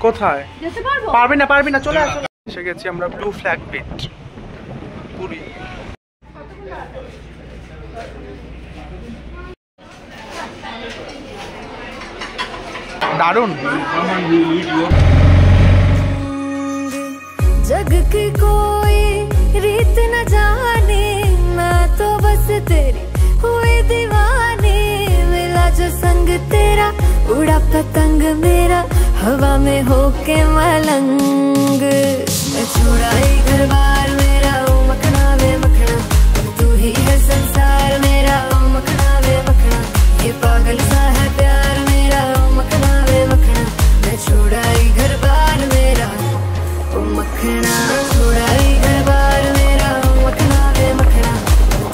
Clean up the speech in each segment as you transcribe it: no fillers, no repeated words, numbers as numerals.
কোথায়? পারবি না চলে আসো। এসে গেছি আমরা ব্লু ফ্ল্যাগ বিচ পুরী। দারুণ। जग की कोई रीत न जाने, मैं तो बस तेरी हुई दीवानी। मिला जो संग तेरा, उड़ा पतंग मेरा हवा में होके मलंग। मैं छुड़ाई घर बार मेरा, ओ मखना वे मखना, तू ही है संसार मेरा, ओ मखना वे मखना। ये पागल सा है प्यार मेरा, ओ मखना वे मखना। मैं छुड़ाई घर बार मेरा, ओ मखना, छुड़ाई घर बार मेरा, ओ मखना वे मखना,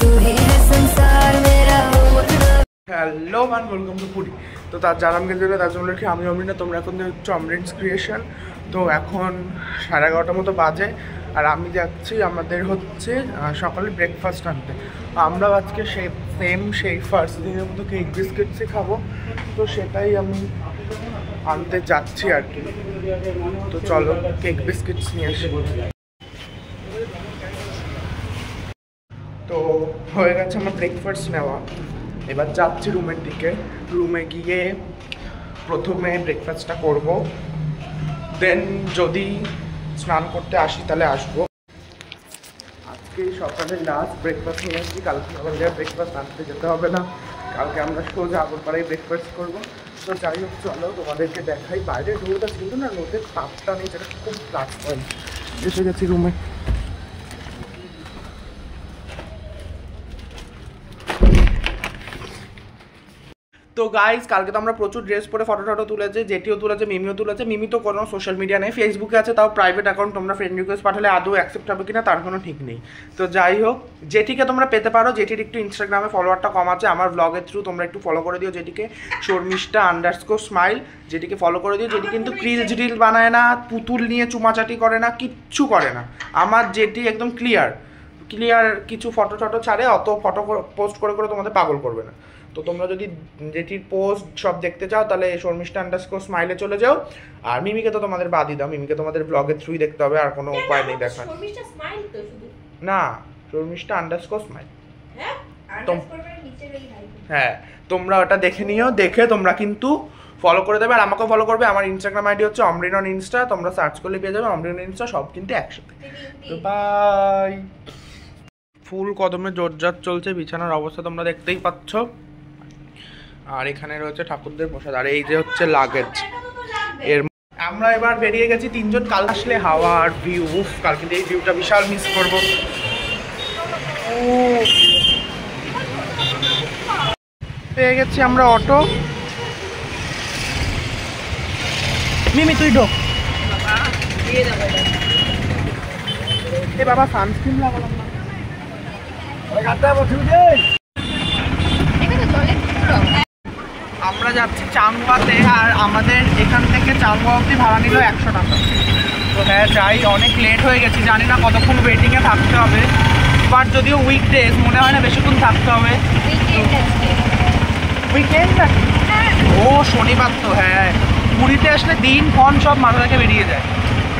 तू ही है संसार मेरा, ओ मखना। Hello man, welcome to Puri. তো তার যারা আমাকে দেবে তার জন্য কি আমি অমৃতা, তোমরা এখন দেখছো অমৃতস ক্রিয়েশন। তো এখন 11:30 মতো বাজে আর আমি যাচ্ছি আমাদের হচ্ছে সকালে ব্রেকফাস্ট আনতে। আমরা আজকে সেই ফার্স্ট দিনের মতো কেক বিস্কিটসই খাবো, তো সেটাই আমি আনতে যাচ্ছি আর কি। তো চলো কেক বিস্কিটস নিয়ে আসি। তো হয়ে গেছে আমার ব্রেকফাস্ট নেওয়া, এবার যাচ্ছি রুমের দিকে। রুমে গিয়ে প্রথমে ব্রেকফাস্টটা করব, দেন যদি স্নান করতে আসি তাহলে আসবো। আজকে সকালে লাস্ট ব্রেকফাস্ট নিয়ে আসছি, কালকে আবার ব্রেকফাস্ট আনতে যেতে হবে না, কালকে আমরা সোজা আগরপাড়ায় ব্রেকফাস্ট করবো। তো যাই হোক চলো তোমাদেরকে দেখাই। বাইরে রোদ আছে কিন্তু না, রোদের তাপটা নেই, যেটা খুব প্লাস পয়েন্ট। এসে গেছি রুমে। তো গাইজ কালকে তো আমরা প্রচুর ড্রেস পরে ফটো টটো তুলেছে, জেটিও তুলেছে, মিমিও তুলেছে। মিমি তো কোনো সোশ্যাল মিডিয়া নেই, ফেসবুকে আছে, তাও প্রাইভেট অ্যাকাউন্ট। তোমরা ফ্রেন্ড রিকোয়েস্ট পাঠালে আদৌ অ্যাকসেপ্ট হবে কিনা তার কোনো ঠিক নেই। তো যাই হোক, জেটিকে তোমরা পেতে পারো, জেটির একটু ইনস্টাগ্রামে ফলোয়ারটা কম আছে, আমার ব্লগের থ্রু তোমরা একটু ফলো করে দিও জেটিকে, শর্মিষ্ঠা_স্মাইল। জেটিকে ফলো করে দিও। জেটি কিন্তু ক্রিলস রিল বানায় না, পুতুল নিয়ে চুমাচাটি করে না, কিচ্ছু করে না। আমার জেটি একদম ক্লিয়ার কিছু ফটো টটো ছাড়ে, অত ফটো পোস্ট করে তোমাদের পাগল করবে না। তো তোমরা যদি জেটির পোস্ট সব দেখতে চাও তাহলে শর্মিষ্ঠা_স্মাইলে চলে যাও। আর মিমিকে তো তোমাদের বাদই দাও, মিমিকে তোমাদের ব্লগের থ্রুই দেখতে হবে, আর কোনো উপায় নেই দেখার। না, শর্মিষ্ঠা_স্মাইল। হ্যাঁ, তোমরা ওটা দেখে নিও, দেখে তোমরা কিন্তু ফলো করে দেবে। আর আমাকেও ফলো করবে। আমার ইনস্টাগ্রাম আইডি হচ্ছে অমরিন অন ইনস্টা, তোমরা সার্চ করলে পেয়ে যাবে অমরিন অন ইনস্টা, সব কিন্তু একসাথে। তো বাই। ফুল কদমে জোরজার চলছে, বিছানার অবস্থা তোমরা দেখতেই পাচ্ছ। আর এখানে রয়েছে ঠাকুরদের প্রসাদ, আর এই যে হচ্ছে লাগেজ। এর আমরা এবার বেরিয়ে গেছি তিনজন। কাল আসলে হাওয়া আর ভিউ, কাল কিন্তু এই ভিউটা বিশাল মিস করবো। পেয়ে গেছি আমরা অটো। মিমি তুই ঢোক। এ বাবা সানস্ক্রিন লাগালাম না। আমরা যাচ্ছি চাংবাতে, আর আমাদের এখান থেকে চাংবা অবধি ভাড়া নিল 100 টাকা। তো হ্যাঁ যাই, অনেক লেট হয়ে গেছি, জানি না কতক্ষণ ওয়েটিংয়ে থাকতে হবে। বাট যদিও উইকডেজ মনে হয় না বেশিক্ষণ থাকতে হবে। উইকেন্ড নাকি? ও শনিবার তো, হ্যাঁ পুরীতে আসলে দিন ক্ষণ সব মাথা থেকে বেরিয়ে যায়।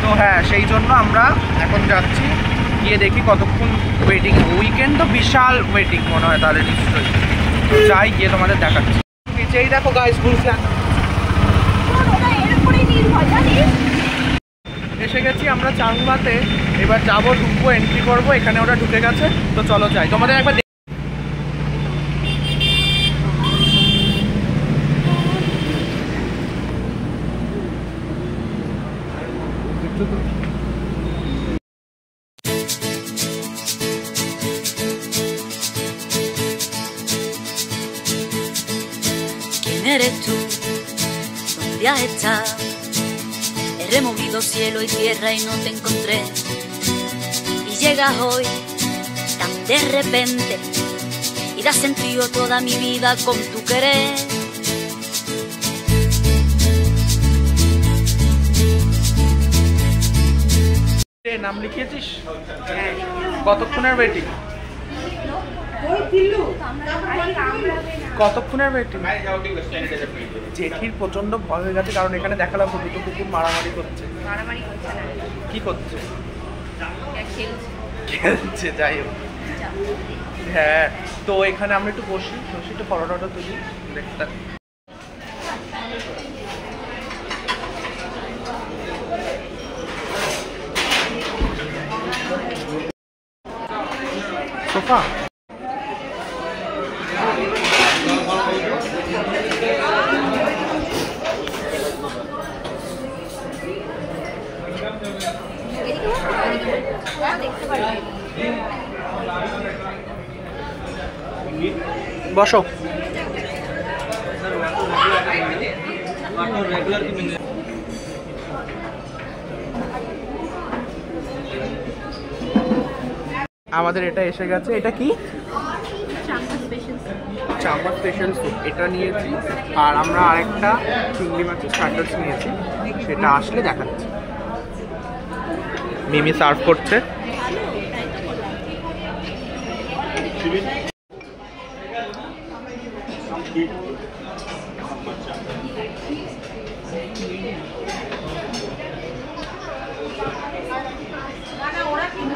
তো হ্যাঁ সেই জন্য আমরা এখন যাচ্ছি, গিয়ে দেখি কতক্ষণ ওয়েটিং। উইকেন্ড তো বিশাল ওয়েটিং মনে হয় তাহলে নিশ্চয়ই। তো যাই, গিয়ে তোমাদের দেখাচ্ছি। নিচেই দেখো গাইস ফুল ফ্ল্যাগ। এসে গেছি আমরা চাংবাতে, এবার যাবো, ঢুকবো, এন্ট্রি করবো। এখানে ওরা ঢুকে গেছে, তো চলো যাই। তোমাদের একবার eres tú, ¿dónde has estado? He removido cielo y tierra y no te encontré. Y llegas hoy tan de repente y das sentido toda mi vida con tu querer. নাম লিখিয়েছিস? কতক্ষণের ওয়েটিং? কতক্ষণের ওয়েটিং? জেঠির প্রচন্ড ভয় হয়ে গেছে, কারণ এখানে দেখালাম দুটো কুকুর মারামারি করছে। কি করছে? খেলছে, যাই হোক। হ্যাঁ, তো এখানে আমরা একটু বসি, একটু ফটো টটো তুলি, দেখতে। সোফা বসো। আমাদের এটা এসে গেছে। এটা কি? Chamba special soup. এটা নিয়েছি, আর আমরা আরেকটা চিংড়ি মাছের স্টার্টার্স নিয়েছি, সেটা আসলে দেখাচ্ছি। মিমি সার্ভ করছে।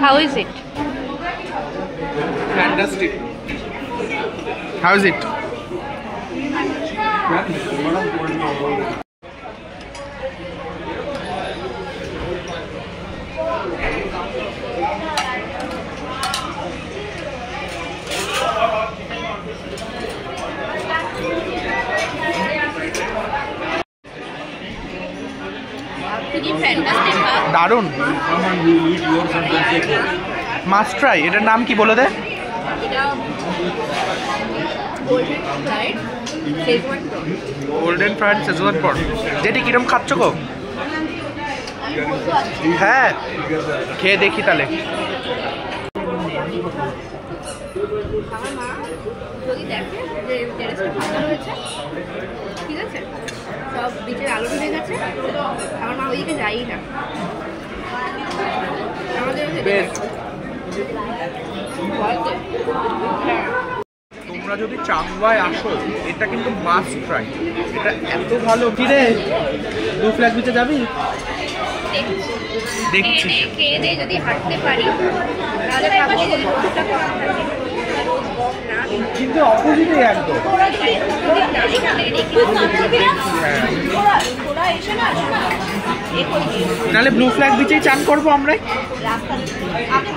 How is it? Fantastic. How is it? দারুন, মাস্ট ট্রাই। এটার নাম কি বলে দে? গোল্ডেন ফ্রাইড শেজওয়ান পট। যেটি কিরম খাচ্ছ গো? হ্যাঁ, খেয়ে দেখি তাহলে। আমার মা যদি দেখে যে টেরেসটা ফাঁকা রয়েছে, ঠিক আছে, সব বিচের আলো ঢুকে গেছে, আমার মা ওইদিকে যাই না। আমাদের তোমরা যদি চাংবায় আসো, এটা কিন্তু মাস্ট ট্রাই। এটা এত ভালো। কি রে, ব্লু ফ্ল্যাগ বিচে যাবি? দেখছি খেয়ে দিয়ে যদি হাঁটতে পারি তাহলে ভাবছি যে রোদটা কম থাকে, কিন্তু অপোজিটে একদম। নাহলে ব্লু ফ্ল্যাগ বিচেই চান করবো আমরা।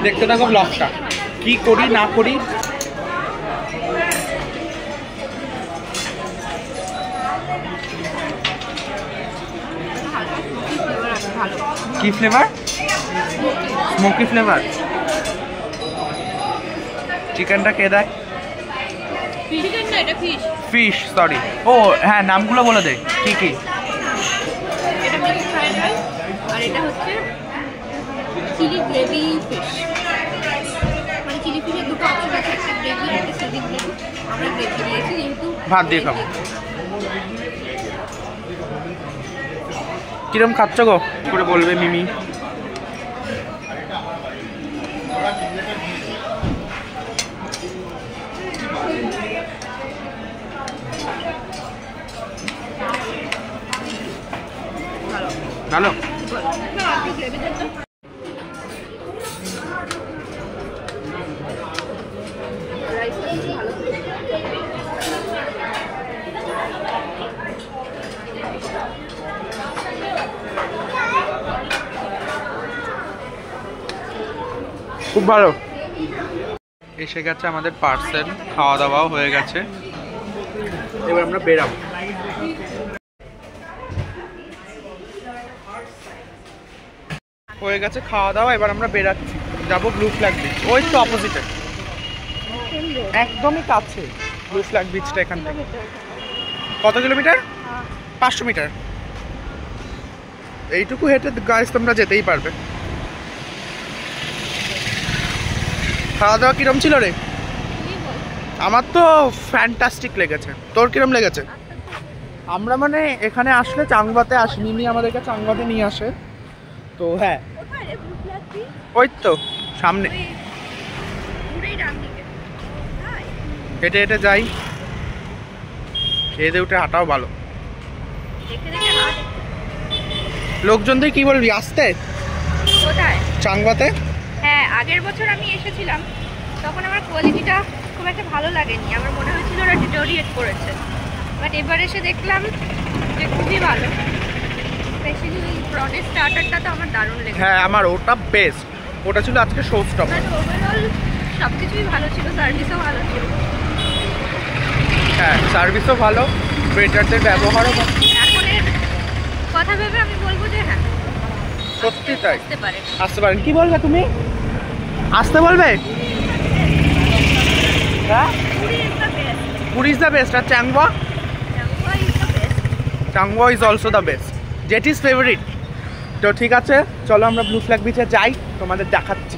দেখতে থাকো ব্লগটা, কি করি না করি। কি ফ্লেভার? Smoky flavour. চিকেনটা কে দেয়? Fish, sorry. ও হ্যাঁ, নামগুলো বলে দে কি কি। এটা মিক্সড ফ্রাইড রাইস, আর এটা হচ্ছে চিলি গ্রেভি ফিশ। মানে চিলি ফিশের দুটো অপশন আছে, একটা গ্রেভি, একটা চিলি গ্রেভি। আমরা গ্রেভি দিয়েছি যেহেতু ভাত দিয়ে খাবো। কিরম খাচ্ছ গো করে বলবে মিমি। ভালো। খুব ভালো। এসে গেছে আমাদের পার্সেল, খাওয়া দাওয়াও হয়ে গেছে, এবার আমরা বেরাবো। হয়ে গেছে খাওয়া দাওয়া, এবার আমরা বেরাচ্ছি, যাবো ব্লু ফ্ল্যাগ বিচ। ওই তো অপোজিটে, একদমই কাছে ব্লু ফ্ল্যাগ বিচটা এখান থেকে। কত কিলোমিটার? 500 মিটার। এইটুকু হেঁটে গাইস তোমরা যেতেই পারবে। খাওয়া দাওয়া কিরম ছিল রে? আমার তো ফ্যান্টাস্টিক লেগেছে। তোর কিরম লেগেছে? আমরা মানে এখানে আসলে চাংবাতে আসি, মিমি আমাদেরকে চাংবাতে নিয়ে আসে। তো হ্যাঁ, ওই তো সামনে। হেঁটে হেঁটে যাই, খেয়ে দিয়ে উঠে হাঁটাও ভালো। লোকজনদের কি বলবি আসতে? কোথায়? চাংবাতে। হ্যাঁ, আগের বছর আমি এসেছিলাম, তখন আমার কোয়ালিটিটা খুব একটা ভালো লাগেনি, আমার মনে হয়েছিল ওরা ডিটোরিয়েট করেছে। বাট এবার এসে দেখলাম যে খুবই ভালো। স্পেশালি প্রনের স্টার্টারটা তো আমার দারুণ লেগেছে। হ্যাঁ, আমার ওটা বেস্ট, ওটা ছিল আজকে শো স্টপ। বাট ওভারঅল সব কিছুই ভালো ছিল, সার্ভিসও ভালো ছিল। হ্যাঁ, সার্ভিসও ভালো, ওয়েটারদের ব্যবহারও ভালো। এখনের কথা ভেবে আমি বলবো যে হ্যাঁ, সত্যি তাই, আসতে পারে। আসতে পারেন। কি বলবে তুমি? আসতে বলবে? হ্যাঁ, পুরি ইজ দ্য বেস্ট। আর Changba? Changba is also the best. Jet is favourite. তো ঠিক আছে, চলো আমরা ব্লু ফ্ল্যাগ বিচে যাই, তোমাদের দেখাচ্ছি।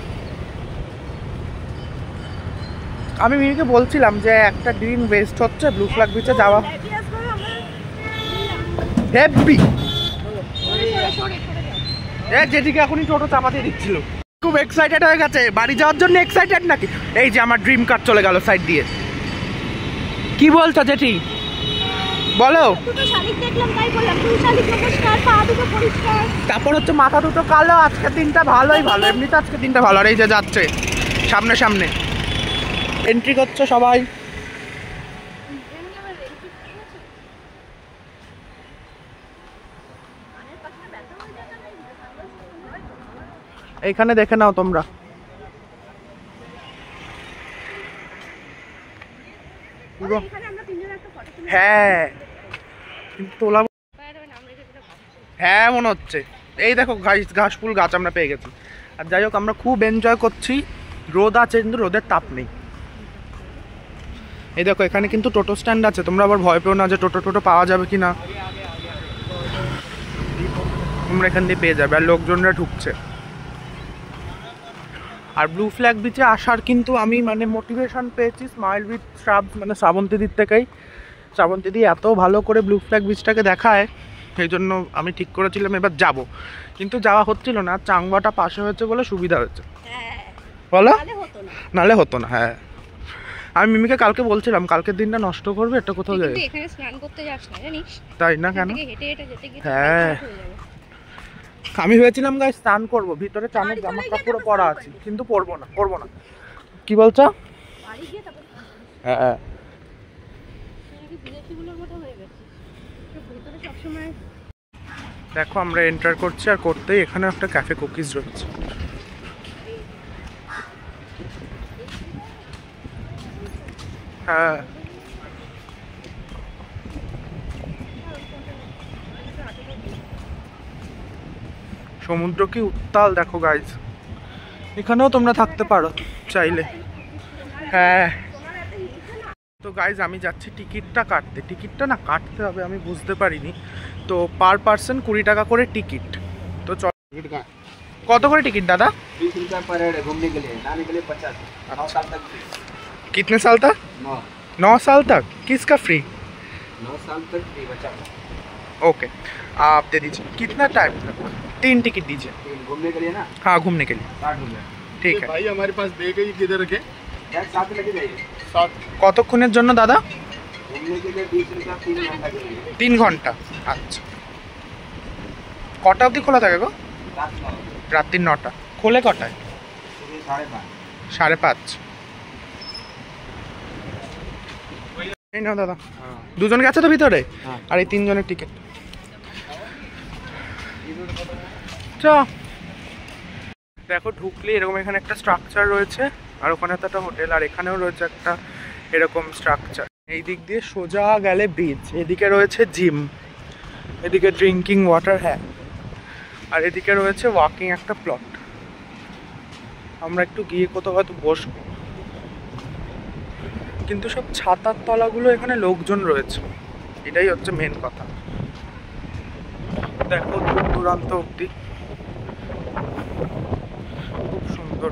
আমি মিমিকে বলছিলাম যে একটা দিন ওয়েস্ট হচ্ছে ব্লু ফ্ল্যাগ বিচে যাওয়া। হেভি। যেটিকে এখনই টোটো চাপাতে দিচ্ছিল, খুব এক্সাইটেড হয়ে গেছে। বাড়ি যাওয়ার জন্য এক্সাইটেড নাকি? এই যে আমার ড্রিম কার চলে গেল সাইড দিয়ে। কি বলছো জেঠি, বলো। তারপর হচ্ছে মাথা দুটো কালো, আজকের দিনটা ভালোই ভালো, এমনিতে আজকের দিনটা ভালো। আর এই যে যাচ্ছে সামনে সামনে এন্ট্রি করছে সবাই। এইখানে দেখে নাও তোমরা। হ্যাঁ, কিন্তু তোলা, হ্যাঁ মনে হচ্ছে। এই দেখো ঘাস ফুল গাছ আমরা পেয়ে গেছি। আর যাই হোক, আমরা খুব এনজয় করছি। রোদ আছে কিন্তু রোদের তাপ নেই। এই দেখো এখানে কিন্তু টোটো স্ট্যান্ড আছে, তোমরা আবার ভয় পেও না যে টোটো পাওয়া যাবে কি না, তোমরা এখান দিয়ে পেয়ে যাবে। আর লোকজনরা ঢুকছে। আর ব্লু ফ্ল্যাগ বিচে আসার কিন্তু আমি মানে মোটিভেশন পেয়েছি স্মাইল উইথ শ্রাবস, মানে শ্রাবন্তীদির থেকেই। শ্রাবন্তীদি এত ভালো করে ব্লু ফ্ল্যাগ বিচটাকে দেখায়, সেই জন্য আমি ঠিক করেছিলাম এবার যাব, কিন্তু যাওয়া হচ্ছিল না। চাংবাটা পাশে হয়েছে বলে সুবিধা হয়েছে, বলো, নালে হতো না। হ্যাঁ, আমি মিমিকে কালকে বলছিলাম কালকের দিনটা নষ্ট করবে, এটা কোথাও যাবে। এখানে স্নান করতে যাস না জানিস? তাই না? কেন? হেঁটে হেঁটে যেতে গিয়ে হ্যাঁ, আমি ভেবেছিলাম গাইস স্নান করবো, ভিতরে চানের জামা কাপড় পরা আছে, কিন্তু পরবো না। কি বলছো? হ্যাঁ, দেখো আমরা এন্টার করছি, আর করতেই এখানে একটা ক্যাফে কুকিজ রয়েছে। হ্যাঁ, সমুদ্র কি উত্তাল দেখো গাইজ। এখানেও তোমরা থাকতে পারো চাইলে। হ্যাঁ, তো গাইজ আমি যাচ্ছি টিকিটটা কাটতে। টিকিটটা না কাটতে হবে, আমি বুঝতে পারিনি। তো পার পার্সন 20 টাকা করে টিকিট। তো চল, কত করে টিকিট দাদা? 20 रुपया पर हेड घूमने के लिए, नहाने के लिए 50। 9 साल तक फ्री। कितने साल तक? 9 साल तक। किसका फ्री? 9 साल तक फ्री बच्चा का। ओके, आप दे दीजिए। कितना टाइम तक? 3 टिकट दीजिए। घूमने के लिए ना? हाँ, घूमने के लिए। 60 रुपया। ठीक है भाई हमारे पास बैग है, किधर रखे? बैग साथ में लेके जाइए। साथ। কতক্ষণের জন্য দাদা? घूमने के लिए 20 रुपया 3 घंटा के लिए। 3 ঘন্টা। আচ্ছা, কটা অবধি খোলা থাকে গো? रात 9। রাত্রি 9টা। খোলে কটায়? सुबह 5:30। 5:30। এই নাও দাদা। हाँ। দুজন গেছে তো ভিতরে, হ্যাঁ। আর এই 3 জনের টিকিট। চ দেখো, ঢুকলে এরকম এখানে একটা স্ট্রাকচার রয়েছে, আর ওখানে তো একটা হোটেল, আর এখানেও রয়েছে একটা এরকম স্ট্রাকচার। এই দিক দিয়ে সোজা গেলে বিচ, এদিকে রয়েছে জিম, এদিকে ড্রিঙ্কিং ওয়াটার, হ্যাঁ, আর এদিকে রয়েছে ওয়াকিং একটা প্লট। আমরা একটু গিয়ে কোথাও হয়তো বসবো, কিন্তু সব ছাতার তলাগুলো এখানে লোকজন রয়েছে, এটাই হচ্ছে মেন কথা। দেখো দূর দূরান্ত অব্দি খুব সুন্দর।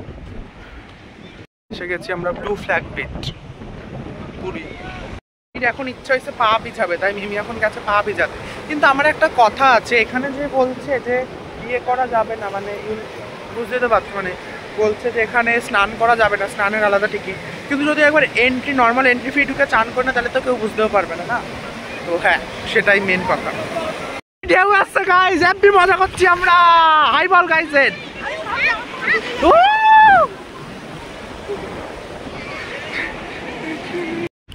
এসে গেছি আমরা ব্লু ফ্ল্যাগ বিচ, পুরী। এখন ইচ্ছা হয়েছে পা ভিজাবে, তাই মিমি এখন গেছে পা ভিজাতে। কিন্তু আমার একটা কথা আছে, এখানে যে বলছে যে ইয়ে করা যাবে না, মানে বুঝতে তো পারছো, মানে বলছে যে এখানে স্নান করা যাবে না, স্নানের আলাদা টিকিট। কিন্তু যদি একবার নর্মাল এন্ট্রি ফি ঢুকে চান করে না তাহলে তো কেউ বুঝতেও পারবে না, না? তো হ্যাঁ, সেটাই মেন কথা। ঢেউ আসছে গাইস, হ্যাপি মজা করছি আমরা। হাই বল গাইস।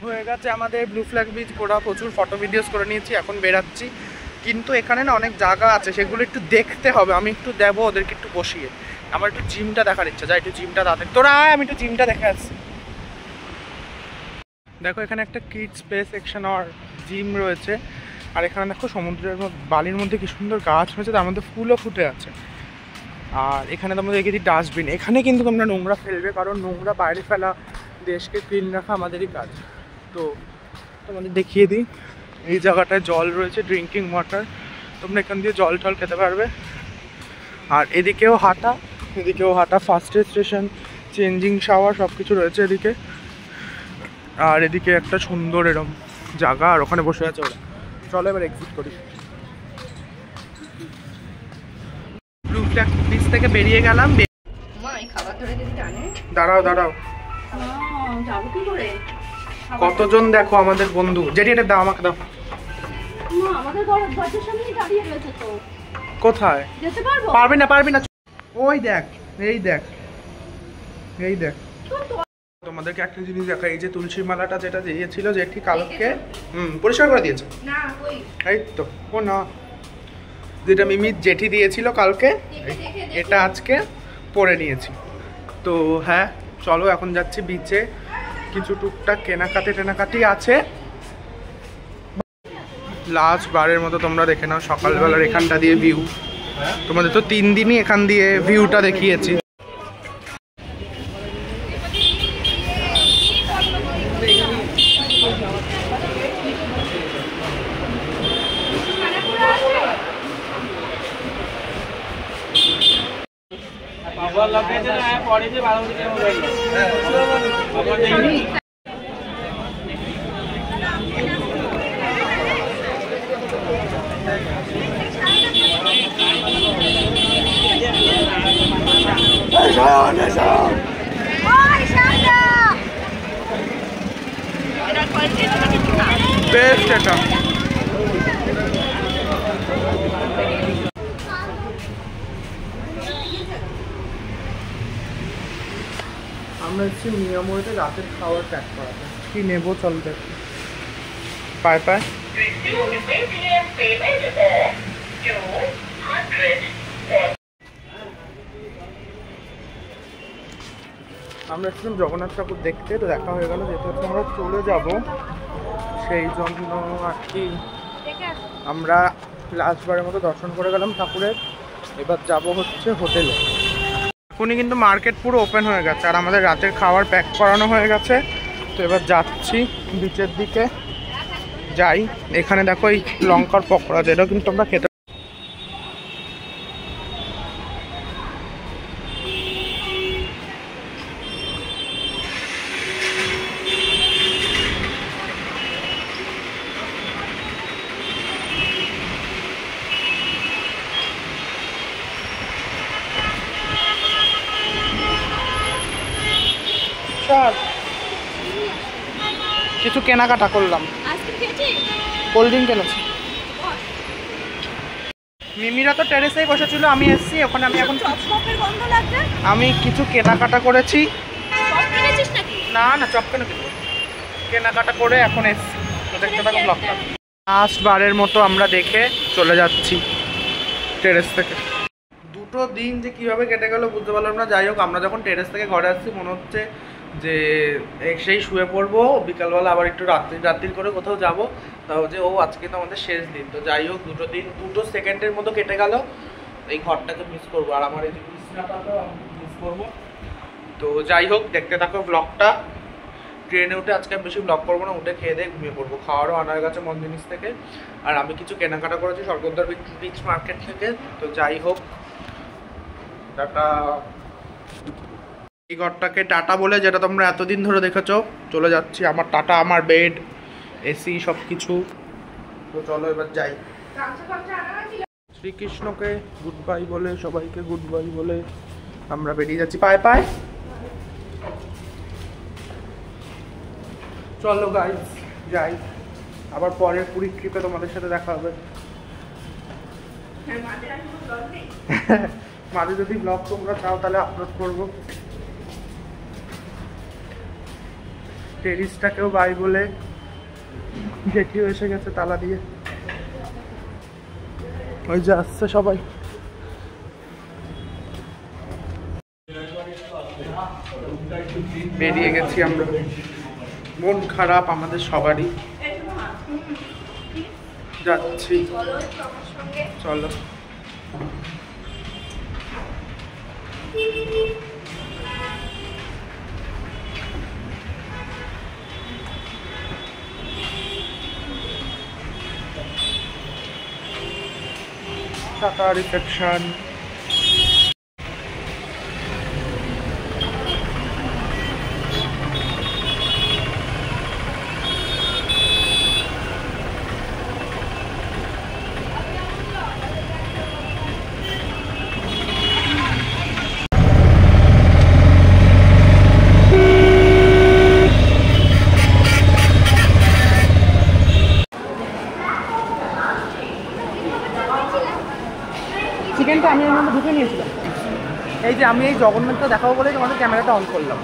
হয়ে গেছে আমাদের ব্লু ফ্ল্যাগ বিচ ঘোরা, প্রচুর ফটো ভিডিওস করে নিয়েছি, এখন বেরাচ্ছি। কিন্তু এখানে না অনেক জায়গা আছে, সেগুলো একটু দেখতে হবে। আমি একটু দেবো ওদেরকে একটু বসিয়ে। আমার একটু জিমটা দেখার ইচ্ছা, যাই একটু জিমটা তাদের। তোরা আমি একটু জিমটা দেখে আসছি। দেখো এখানে একটা কিডস প্লে সেকশন আর জিম রয়েছে। আর এখানে দেখো সমুদ্রের বালির মধ্যে কি সুন্দর গাছ হয়েছে, তার মধ্যে ফুলও ফুটে আছে। আর এখানে তোমরা দেখে দিই ডাস্টবিন। এখানে কিন্তু তোমরা নোংরা ফেলবে, কারণ নোংরা বাইরে ফেলা, দেশকে ক্লিন রাখা আমাদেরই কাজ। তো তোমাদের দেখিয়ে দিই, এই জায়গাটায় জল রয়েছে, ড্রিঙ্কিং ওয়াটার। তোমরা এখান দিয়ে জল টল খেতে পারবে। আর এদিকেও হাঁটা, first aid station, changing shower সব কিছু রয়েছে এদিকে। আর এদিকে একটা সুন্দর এরকম জায়গা, আর ওখানে বসে আছে ওরা। চলো এবার এক্সিট করি। ব্লু ফ্ল্যাগ বিচ থেকে বেরিয়ে গেলাম। দাঁড়াও, কতজন দেখো আমাদের বন্ধু। যেটি এটা দাও, আমাকে দাও। কোথায়? পারবি না। ওই দেখ, এই দেখ। তোমাদেরকে একটা জিনিস দেখা, এই যে তুলসীর মালাটা যেটা দিয়েছিল জেঠি কালকে, পরিষ্কার করে দিয়েছে। এই তো ও না, যেটা মিমি জেঠি দিয়েছিল কালকে, এটা আজকে পরে নিয়েছি। তো হ্যাঁ, চলো এখন যাচ্ছি বিচে। কিছু টুকটাক কেনাকাটি আছে। লাস্ট বারের মতো তোমরা দেখে নাও সকালবেলার এখানটা দিয়ে ভিউ। তোমাদের তো 3 দিনই এখান দিয়ে ভিউটা দেখিয়েছি। বেস্ট এটা। আমরা হচ্ছে মিয়ামরিতে রাতের খাবার প্যাক করাতে। কি নেবো চল দেখ। পায় আমরা এসেছিলাম জগন্নাথ ঠাকুর দেখতে, তো দেখা হয়ে গেল। যেহেতু হচ্ছে আমরা চলে যাব, সেই জন্য আর কি আমরা লাস্টবারের মতো দর্শন করে গেলাম ঠাকুরের। এবার যাব হচ্ছে হোটেলে। এখনই কিন্তু মার্কেট পুরো ওপেন হয়ে গেছে, আর আমাদের রাতের খাবার প্যাক করানো হয়ে গেছে। তো এবার যাচ্ছি বিচের দিকে। যাই, এখানে দেখো এই লঙ্কার পকোড়া, যেটা কিন্তু আমরা খেতে কিছু কেনাকাটা করলাম। কোল্ড ড্রিঙ্ক কিনেছি। মিমিরা তো টেরেসেই বসেছিল, আমি এসেছি ওখানে। আমি কিছু কেনাকাটা করেছি। না চপ কেনাকাটা করে এখন এসেছি। তো দেখতে থাকো ব্লগটা। লাস্ট বারের মতো আমরা দেখে চলে যাচ্ছি টেরেস থেকে। 2টো দিন যে কিভাবে কেটে গেল বুঝতে পারলাম না। যাই হোক, আমরা যখন টেরেস থেকে ঘরে আসছি মনে হচ্ছে যে সেই শুয়ে পড়বো, বিকালবেলা আবার একটু রাত্রির করে কোথাও যাবো। তাও যে আজকে তো আমাদের শেষ দিন। তো যাই হোক, 2 সেকেন্ডের মতো কেটে গেল। এই ঘরটাকে মিস করবো, আর আমার এই যে বিছানাটাকেও মিস করবো। তো যাই হোক, দেখতে থাকো ব্লগটা। ট্রেনে উঠে আজকে বেশি ব্লগ করবো না, উঠে খেয়ে দিয়ে ঘুমিয়ে পড়বো। খাওয়ারও আনা গেছে মন্দিনিস থেকে। আর আমি কিছু কেনাকাটা করেছি স্বর্গদ্বার বিচ মার্কেট থেকে। তো যাই হোক, টাটা। এই ঘরটাকে টাটা বলে, যেটা তোমরা এতদিন ধরে দেখেছো, চলে যাচ্ছি। আমার টাটা, আমার বেড, এসি সব কিছু। তো চলো এবার যাই। শ্রীকৃষ্ণকে গুড বাই বলে, সবাইকে গুড বাই বলে আমরা বেরিয়ে যাচ্ছি। পায় চলো গাইস যাই, আবার পরের পুরীর ট্রিপে তোমাদের সাথে দেখা হবে। মাঝে যদি ব্লগ তোমরা চাও তাহলে আপলোড করবো। টেরিসটাকেও বাই বলে জেঠিও এসে গেছে তালা দিয়ে, ওই যে আসছে সবাই। বেরিয়ে গেছি আমরা, মন খারাপ আমাদের সবারই, যাচ্ছি চলো। Tata reception. চিকেনটা আমি এর মধ্যে ঢুকে নিয়েছিলাম। এই যে আমি এই জগন্নাথটা দেখাবো বলে তোমাদের ক্যামেরাটা অন করলাম।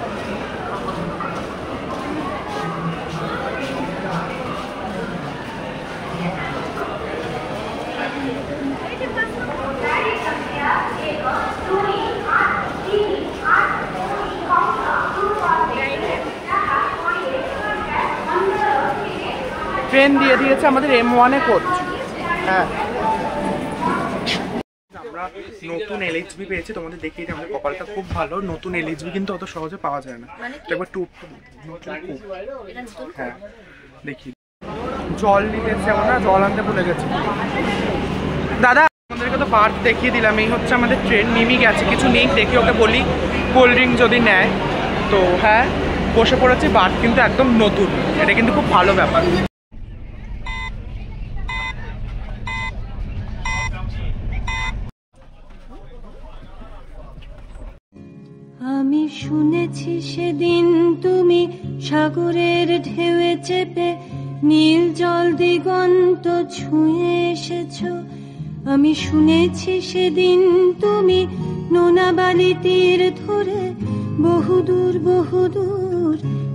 ট্রেন দিয়ে দিয়েছে আমাদের M1-এ কোচ। হ্যাঁ, আমরা নতুন LHB পেয়েছি, তোমাদের দেখিয়ে দিই। আমাদের কপালটা খুব ভালো, নতুন LHB কিন্তু অত সহজে পাওয়া যায় না। একবার হ্যাঁ দেখি, জল নিতে এসেছি আমরা, জল আনতে ভুলে গেছি। দাদা আমাদেরকে তো বার্থ দেখিয়ে দিলাম, এই হচ্ছে আমাদের ট্রেন। মিমি গেছে, কিছু নেই, দেখি ওকে বলি কোল্ড ড্রিঙ্ক যদি নেয়। তো হ্যাঁ বসে পড়েছি, বার্থ কিন্তু একদম নতুন, এটা কিন্তু খুব ভালো ব্যাপার। আমি শুনেছি সেদিন তুমি সাগরের ঢেউয়ে চেপে নীল জল দিগন্ত ছুঁয়ে এসেছো। আমি শুনেছি সেদিন তুমি নোনা বালি তীর ধরে বহুদূর বহুদূর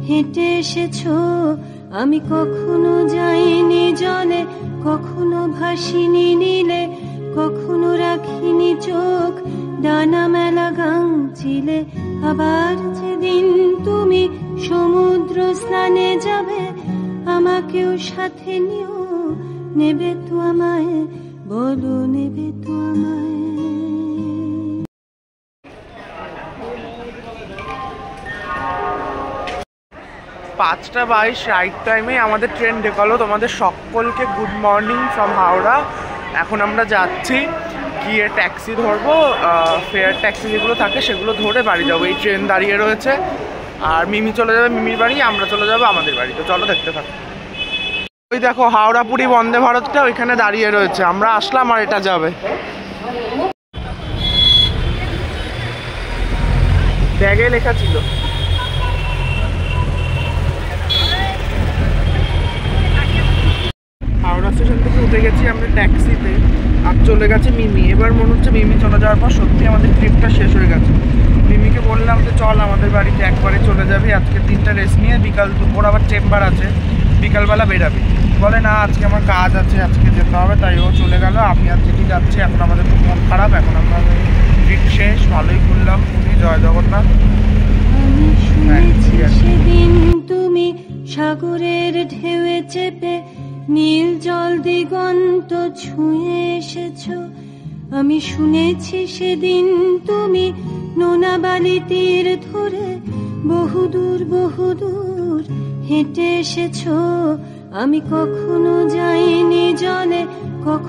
হেঁটে এসেছো। আমি কখনো যাইনি জলে, কখনো ভাসিনি নীলে, কখনো রাখিনি চোখ ডানা মেলা গাংচিলে। আবার যেদিন তুমি সমুদ্র স্নানে যাবে, আমাকেও সাথে নিও, নেবে তো আমায়, বলো নেবে তো আমায়। 5:22 রাইট টাইমে আমাদের ট্রেন ঢেকালো। তোমাদের সকলকে গুড মর্নিং ফ্রম হাওড়া। এখন আমরা যাচ্ছি, গিয়ে ট্যাক্সি ধরবো, ফেয়ার ট্যাক্সি যেগুলো থাকে সেগুলো ধরে বাড়ি যাবো। এই ট্রেন দাঁড়িয়ে রয়েছে, আর মিমি চলে যাবে মিমির বাড়ি, আমরা চলে যাবো আমাদের বাড়ি। তো চলো দেখতে থাকো। ওই দেখো হাওড়া পুরী বন্দে ভারতটা ওইখানে দাঁড়িয়ে রয়েছে, আমরা আসলাম আর এটা যাবে। ব্যাগে লেখা ছিল। হাওড়া স্টেশন থেকে উঠে গেছি আমরা ট্যাক্সিতে, আর চলে গেছে মিমি। এবার মনে হচ্ছে মিমি চলে যাওয়ার পর সত্যি আমাদের ট্রিপটা শেষ হয়ে গেছে। মিমিকে বললাম যে চল আমাদের বাড়িতে একবারে চলে যাবি, আজকে দিনটা রেস্ট নিয়ে বিকাল দুপুর আবার চেম্বার আছে, বিকালবেলা বেরাবি। বলে না আজকে আমার কাজ আছে, আজকে যেতে হবে, তাই ও চলে গেল। আমি আর যেটি যাচ্ছি, এখন আমাদের খুব মন খারাপ। এখন আমরা ট্রিপ শেষ, ভালোই ঘুরলাম। পুরী, জয় জগন্নাথ। আমি শুনেছি সেদিন তুমি সাগরের ঢেউয়ে চেপে নীল জল দিগন্ত ছুঁয়ে এসেছো। আমি শুনেছি সেদিন তুমি নোনা বালি তীর ধরে বহুদূর বহুদূর হেঁটে এসেছো। আমি কখনো যাইনি জলে, কখনো